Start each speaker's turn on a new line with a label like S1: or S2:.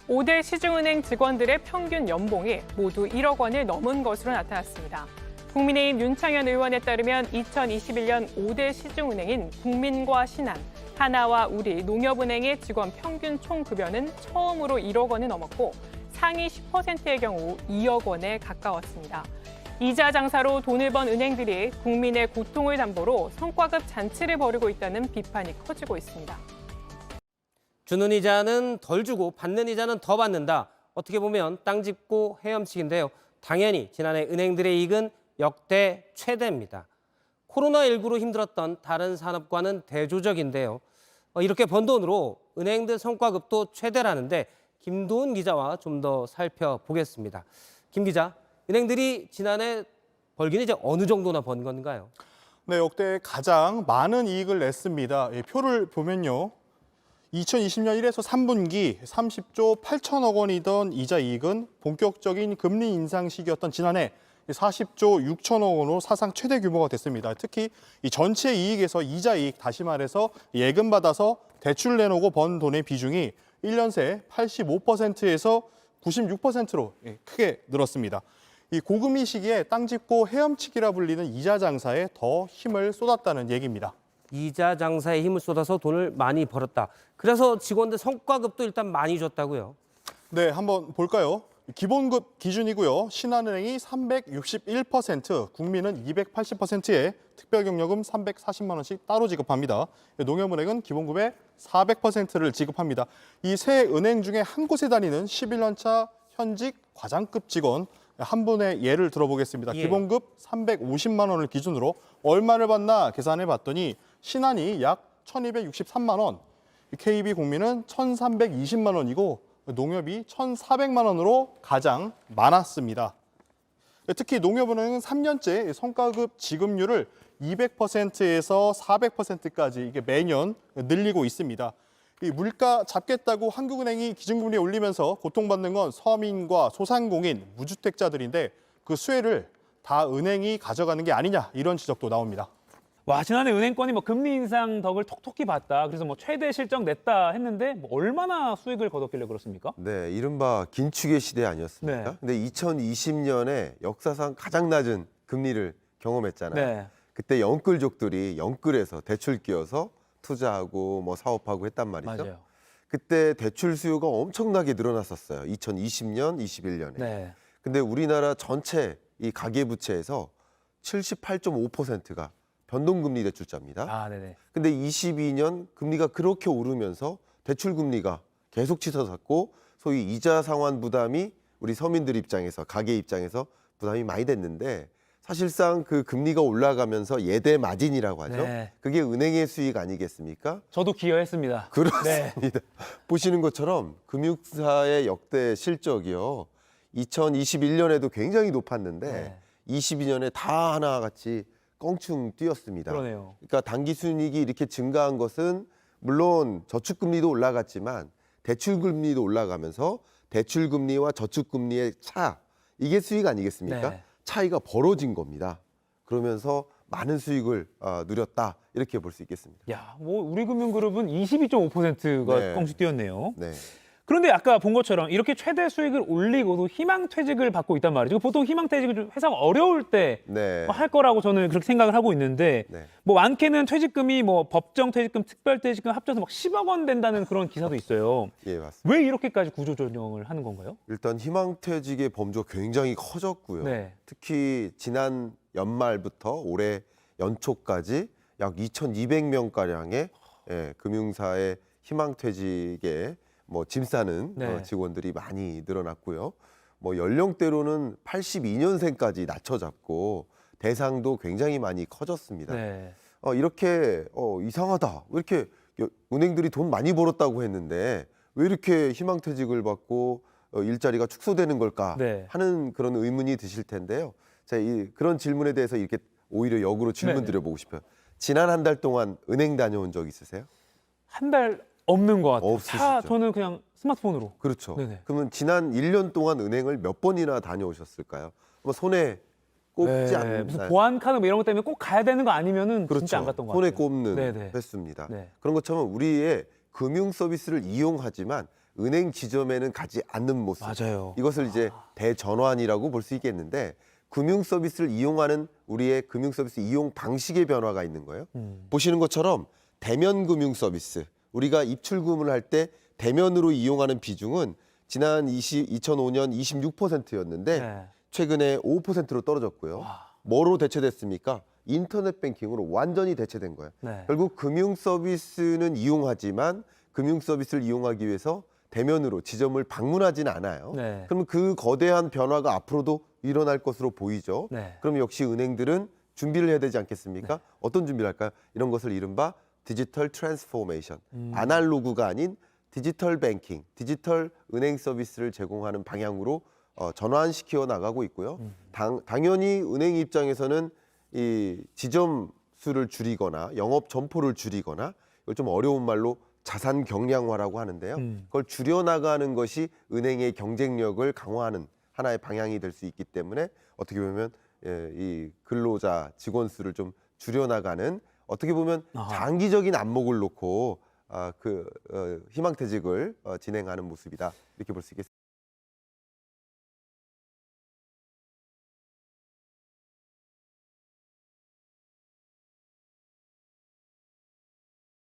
S1: 5대 시중은행 직원들의 평균 연봉이 모두 1억 원을 넘은 것으로 나타났습니다. 국민의힘 윤창현 의원에 따르면 2021년 5대 시중은행인 국민과 신한, 하나와 우리, 농협은행의 직원 평균 총급여는 처음으로 1억 원을 넘었고 상위 10%의 경우 2억 원에 가까웠습니다. 이자 장사로 돈을 번 은행들이 국민의 고통을 담보로 성과급 잔치를 벌이고 있다는 비판이 커지고 있습니다.
S2: 주는 이자는 덜 주고 받는 이자는 더 받는다. 어떻게 보면 땅 짚고 헤엄치기인데요. 당연히 지난해 은행들의 이익은 역대 최대입니다. 코로나19로 힘들었던 다른 산업과는 대조적인데요. 이렇게 번 돈으로 은행들 성과급도 최대라는데 김도훈 기자와 좀 더 살펴보겠습니다. 김 기자, 은행들이 지난해 벌기는 이제 어느 정도나 번 건가요?
S3: 네, 역대 가장 많은 이익을 냈습니다. 표를 보면요. 2020년 1에서 3분기 30조 8천억 원이던 이자 이익은 본격적인 금리 인상 시기였던 지난해 40조 6천억 원으로 사상 최대 규모가 됐습니다. 특히 이 전체 이익에서 이자 이익, 다시 말해서 예금 받아서 대출 내놓고 번 돈의 비중이 1년 새 85%에서 96%로 크게 늘었습니다. 이 고금리 시기에 땅 짚고 헤엄치기라 불리는 이자 장사에 더 힘을 쏟았다는 얘기입니다.
S2: 이자 장사에 힘을 쏟아서 돈을 많이 벌었다. 그래서 직원들 성과급도 일단 많이 줬다고요?
S3: 네, 한번 볼까요? 기본급 기준이고요. 신한은행이 361%, 국민은 280%에 특별경력금 340만 원씩 따로 지급합니다. 농협은행은 기본급의 400%를 지급합니다. 이 세 은행 중에 한 곳에 다니는 11년 차 현직 과장급 직원 한 분의 예를 들어보겠습니다.
S2: 예.
S3: 기본급 350만 원을 기준으로 얼마를 받나 계산해 봤더니 신한이 약 1,263만 원, KB국민은 1,320만 원이고 농협이 1,400만 원으로 가장 많았습니다. 특히 농협은행은 3년째 성과급 지급률을 200%에서 400%까지 이게 매년 늘리고 있습니다. 이 물가 잡겠다고 한국은행이 기준금리 올리면서 고통받는 건 서민과 소상공인, 무주택자들인데 그 수혜를 다 은행이 가져가는 게 아니냐 이런 지적도 나옵니다.
S4: 와, 지난해 은행권이 뭐 금리 인상 덕을 톡톡히 봤다. 그래서 뭐 최대 실적 냈다 했는데 뭐 얼마나 수익을 거뒀길래 그렇습니까?
S5: 네, 이른바 긴축의 시대 아니었습니까?
S4: 네.
S5: 근데 2020년에 역사상 가장 낮은 금리를 경험했잖아요.
S4: 네.
S5: 그때 영끌족들이 영끌에서 대출 끼워서 투자하고 뭐 사업하고 했단 말이죠.
S4: 맞아요.
S5: 그때 대출 수요가 엄청나게 늘어났었어요. 2020년, 21년에.
S4: 네.
S5: 근데 우리나라 전체 이 가계부채에서 78.5%가 변동금리 대출자입니다.
S4: 아, 네네.
S5: 근데 22년 금리가 그렇게 오르면서 대출 금리가 계속 치솟았고 소위 이자 상환 부담이 우리 서민들 입장에서 가계 입장에서 부담이 많이 됐는데 사실상 그 금리가 올라가면서 예대 마진이라고 하죠.
S4: 네.
S5: 그게 은행의 수익 아니겠습니까?
S4: 저도 기여했습니다.
S5: 그렇습니다. 보시는 것처럼 금융사의 역대 실적이요. 2021년에도 굉장히 높았는데
S4: 네.
S5: 22년에 다 하나같이 껑충 뛰었습니다.
S4: 그러네요.
S5: 그러니까 단기 순이익이 이렇게 증가한 것은 물론 저축금리도 올라갔지만 대출금리도 올라가면서 대출금리와 저축금리의 차, 이게 수익 아니겠습니까?
S4: 네.
S5: 차이가 벌어진 겁니다. 그러면서 많은 수익을 누렸다 이렇게 볼 수 있겠습니다.
S4: 야, 뭐 우리금융그룹은 22.5%가
S5: 네.
S4: 껑충 뛰었네요.
S5: 네.
S4: 그런데 아까 본 것처럼 이렇게 최대 수익을 올리고도 희망퇴직을 받고 있단 말이죠. 보통 희망퇴직을 좀 회사가 어려울 때
S5: 네.
S4: 할 거라고 저는 그렇게 생각을 하고 있는데
S5: 네.
S4: 뭐 많게는 퇴직금이 뭐 법정 퇴직금, 특별 퇴직금 합쳐서 막 10억 원 된다는 그런 기사도 있어요.
S5: 예, 맞습니다.
S4: 왜 이렇게까지 구조조정을 하는 건가요?
S5: 일단 희망퇴직의 범주가 굉장히 커졌고요.
S4: 네.
S5: 특히 지난 연말부터 올해 연초까지 약 2,200명가량의 금융사의 희망퇴직에 뭐 짐 싸는
S4: 네.
S5: 직원들이 많이 늘어났고요. 뭐 연령대로는 82년생까지 낮춰잡고 대상도 굉장히 많이 커졌습니다.
S4: 네.
S5: 이렇게 이상하다. 왜 이렇게 은행들이 돈 많이 벌었다고 했는데 왜 이렇게 희망퇴직을 받고 일자리가 축소되는 걸까
S4: 네.
S5: 하는 그런 의문이 드실 텐데요. 제가 그런 질문에 대해서 이렇게 오히려 역으로 질문
S4: 네네.
S5: 드려보고 싶어요. 지난 한 달 동안 은행 다녀온 적 있으세요?
S4: 한 달 없는 것 같아요.
S5: 없으시죠?
S4: 저는 그냥 스마트폰으로.
S5: 그렇죠.
S4: 네네.
S5: 그러면 지난 1년 동안 은행을 몇 번이나 다녀오셨을까요? 뭐 손에 꼽지
S4: 네,
S5: 않나요?
S4: 무슨 보안 카드 뭐 이런 것 때문에 꼭 가야 되는 거 아니면은
S5: 그렇죠.
S4: 진짜 안 갔던 것
S5: 손에
S4: 같아요.
S5: 꼽는
S4: 네네.
S5: 횟수입니다.
S4: 네.
S5: 그런 것처럼 우리의 금융 서비스를 이용하지만 은행 지점에는 가지 않는 모습.
S4: 맞아요.
S5: 이것을 이제 대전환이라고 볼 수 있겠는데 금융 서비스를 이용하는 우리의 금융 서비스 이용 방식의 변화가 있는 거예요. 보시는 것처럼 대면 금융 서비스, 우리가 입출금을 할 때 대면으로 이용하는 비중은 지난 2005년 26%였는데
S4: 네.
S5: 최근에 5%로 떨어졌고요. 뭐로 대체됐습니까? 인터넷 뱅킹으로 완전히 대체된 거예요.
S4: 네.
S5: 결국 금융 서비스는 이용하지만 금융 서비스를 이용하기 위해서 대면으로 지점을 방문하지는 않아요.
S4: 네.
S5: 그럼 그 거대한 변화가 앞으로도 일어날 것으로 보이죠.
S4: 네.
S5: 그럼 역시 은행들은 준비를 해야 되지 않겠습니까? 어떤 준비를 할까요? 이런 것을 이른바 디지털 트랜스포메이션, 아날로그가 아닌 디지털 뱅킹, 디지털 은행 서비스를 제공하는 방향으로 전환시켜 나가고 있고요. 당연히 은행 입장에서는 이 지점 수를 줄이거나 영업 점포를 줄이거나 이걸 좀 어려운 말로 자산 경량화라고 하는데요. 그걸 줄여나가는 것이 은행의 경쟁력을 강화하는 하나의 방향이 될 수 있기 때문에 어떻게 보면 이 근로자 직원 수를 좀 줄여나가는 어떻게 보면 장기적인 안목을 놓고 희망퇴직을 진행하는 모습이다 이렇게 볼 수 있겠습니다.